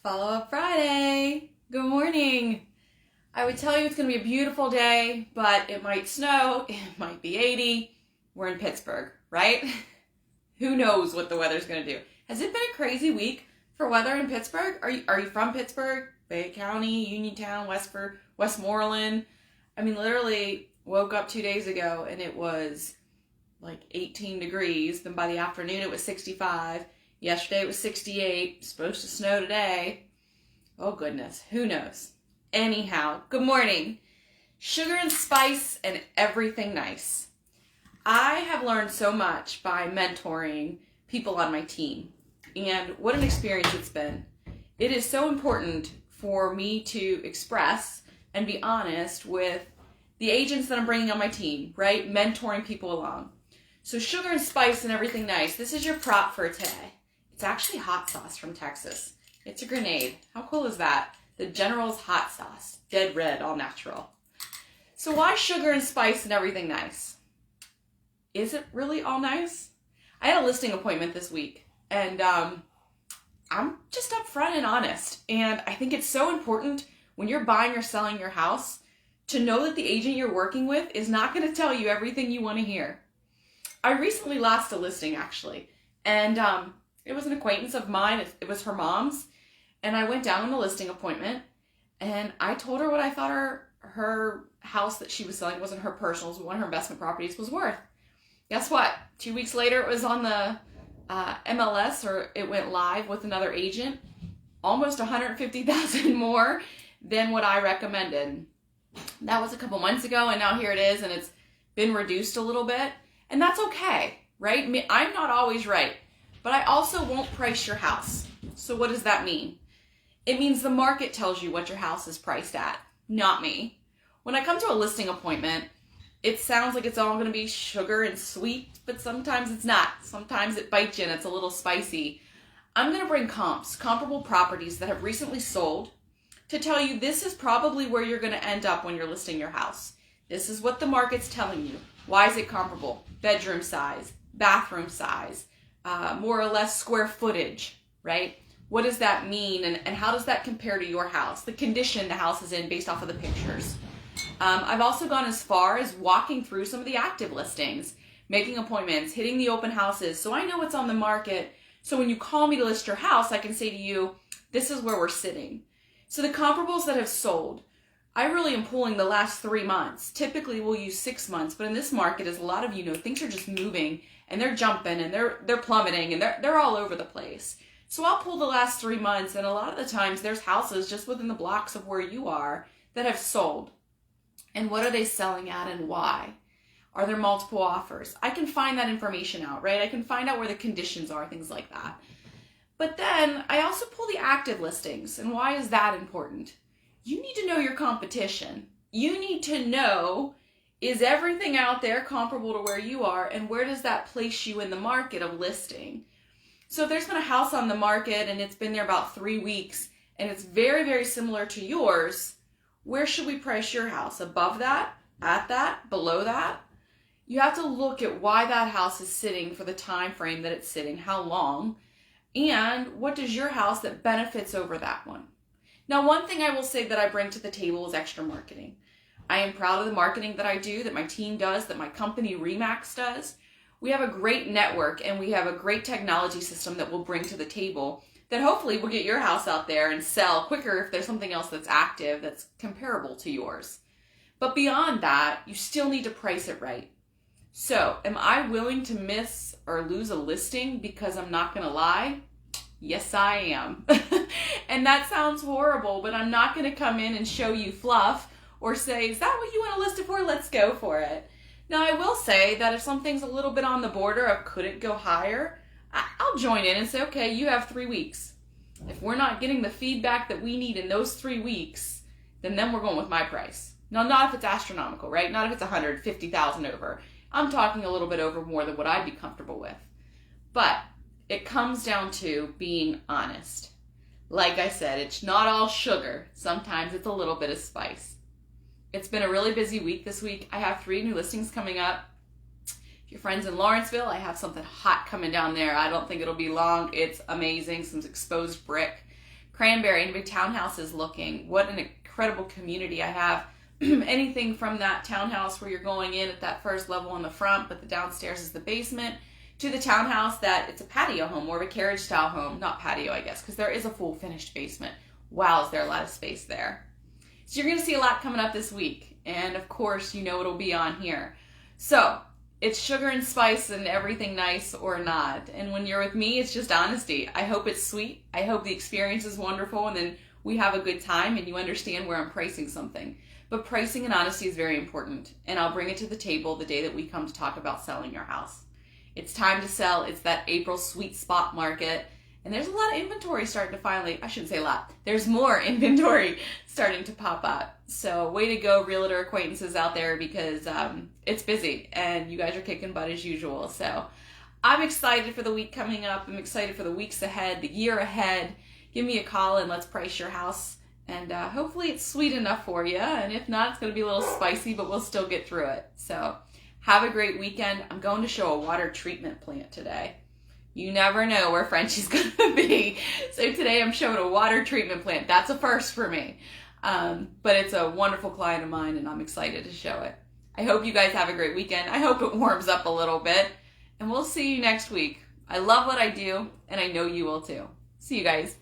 Follow-up Friday. Good morning. I would tell you it's going to be a beautiful day, but it might snow, it might be 80. We're in Pittsburgh, right? Who knows what the weather's going to do. Has it been a crazy week for weather in Pittsburgh? Are you from Pittsburgh? Fayette County, Uniontown, Westmoreland? I mean, literally woke up 2 days ago and it was like 18 degrees. Then by the afternoon it was 65. Yesterday it was 68. Supposed to snow today. Oh goodness, who knows? Anyhow, good morning. Sugar and spice and everything nice. I have learned so much by mentoring people on my team. And what an experience it's been. It is so important for me to express and be honest with the agents that I'm bringing on my team, right? Mentoring people along. So sugar and spice and everything nice. This is your prop for today. It's actually hot sauce from Texas. It's a grenade. How cool is that? The General's hot sauce. Dead red, all natural. So why sugar and spice and everything nice? Is it really all nice? I had a listing appointment this week, and I'm just upfront and honest. And I think it's so important when you're buying or selling your house to know that the agent you're working with is not going to tell you everything you want to hear. I recently lost a listing, actually, and it was an acquaintance of mine. It was her mom's, and I went down on a listing appointment, and I told her what I thought her house that she was selling, wasn't her personal, one of her investment properties, was worth. Guess what? 2 weeks later, it was on the MLS, or it went live with another agent, almost $150,000 more than what I recommended. That was a couple months ago, and now here it is, and it's been reduced a little bit, and that's okay, right? I'm not always right, but I also won't price your house. So what does that mean? It means the market tells you what your house is priced at, not me. When I come to a listing appointment, it sounds like it's all going to be sugar and sweet, but sometimes it's not. Sometimes it bites you and it's a little spicy. I'm going to bring comparable properties that have recently sold, to tell you this is probably where you're going to end up when you're listing your house. This is what the market's telling you. Why is it comparable? Bedroom size, bathroom size, more or less square footage, right? What does that mean, and how does that compare to your house? The condition the house is in based off of the pictures. I've also gone as far as walking through some of the active listings, making appointments, hitting the open houses, so I know what's on the market. So when you call me to list your house, I can say to you, this is where we're sitting. So the comparables that have sold, I really am pulling the last 3 months. Typically we'll use 6 months, but in this market, as a lot of you know, things are just moving and they're jumping and they're plummeting and they're all over the place. So I'll pull the last 3 months, and a lot of the times there's houses just within the blocks of where you are that have sold. And what are they selling at and why? Are there multiple offers? I can find that information out, right? I can find out where the conditions are, things like that. But then I also pull the active listings. And why is that important? You need to know your competition. You need to know, is everything out there comparable to where you are, and where does that place you in the market of listing? So if there's been a house on the market and it's been there about 3 weeks and it's very, very similar to yours, where should we price your house? Above that? At that? Below that? You have to look at why that house is sitting for the time frame that it's sitting, how long, and what does your house that benefits over that one. Now, one thing I will say that I bring to the table is extra marketing. I am proud of the marketing that I do, that my team does, that my company Remax does. We have a great network and we have a great technology system that we'll bring to the table that hopefully will get your house out there and sell quicker if there's something else that's active that's comparable to yours. But beyond that, you still need to price it right. So, am I willing to miss or lose a listing because I'm not going to lie? Yes, I am. And that sounds horrible, but I'm not going to come in and show you fluff or say, is that what you want to list it for? Let's go for it. Now, I will say that if something's a little bit on the border of could it go higher, I'll join in and say, okay, you have 3 weeks. If we're not getting the feedback that we need in those 3 weeks, then we're going with my price. Now, not if it's astronomical, right? Not if it's $150,000 over. I'm talking a little bit over more than what I'd be comfortable with. But it comes down to being honest. Like I said, it's not all sugar. Sometimes it's a little bit of spice. It's been a really busy week this week. I have 3 new listings coming up. If you're friends in Lawrenceville, I have something hot coming down there. I don't think it'll be long. It's amazing. Some exposed brick. Cranberry and big townhouses looking. What an incredible community I have. Anything from that townhouse where you're going in at that first level on the front, but the downstairs is the basement, to the townhouse that it's a patio home, more of a carriage style home. Not patio, I guess, because there is a full finished basement. Wow, is there a lot of space there. So you're going to see a lot coming up this week. And of course, you know it'll be on here. So it's sugar and spice and everything nice or not. And when you're with me, it's just honesty. I hope it's sweet. I hope the experience is wonderful. And then we have a good time and you understand where I'm pricing something. But pricing and honesty is very important. And I'll bring it to the table the day that we come to talk about selling your house. It's time to sell. It's that April sweet spot market. And there's a lot of inventory starting to I shouldn't say a lot. There's more inventory starting to pop up. So way to go, realtor acquaintances out there, because it's busy and you guys are kicking butt as usual. So I'm excited for the week coming up. I'm excited for the weeks ahead, the year ahead. Give me a call and let's price your house. And hopefully it's sweet enough for you. And if not, it's going to be a little spicy, but we'll still get through it. So have a great weekend. I'm going to show a water treatment plant today. You never know where Frenchie's going to be. So today I'm showing a water treatment plant. That's a first for me. But it's a wonderful client of mine and I'm excited to show it. I hope you guys have a great weekend. I hope it warms up a little bit. And we'll see you next week. I love what I do and I know you will too. See you guys.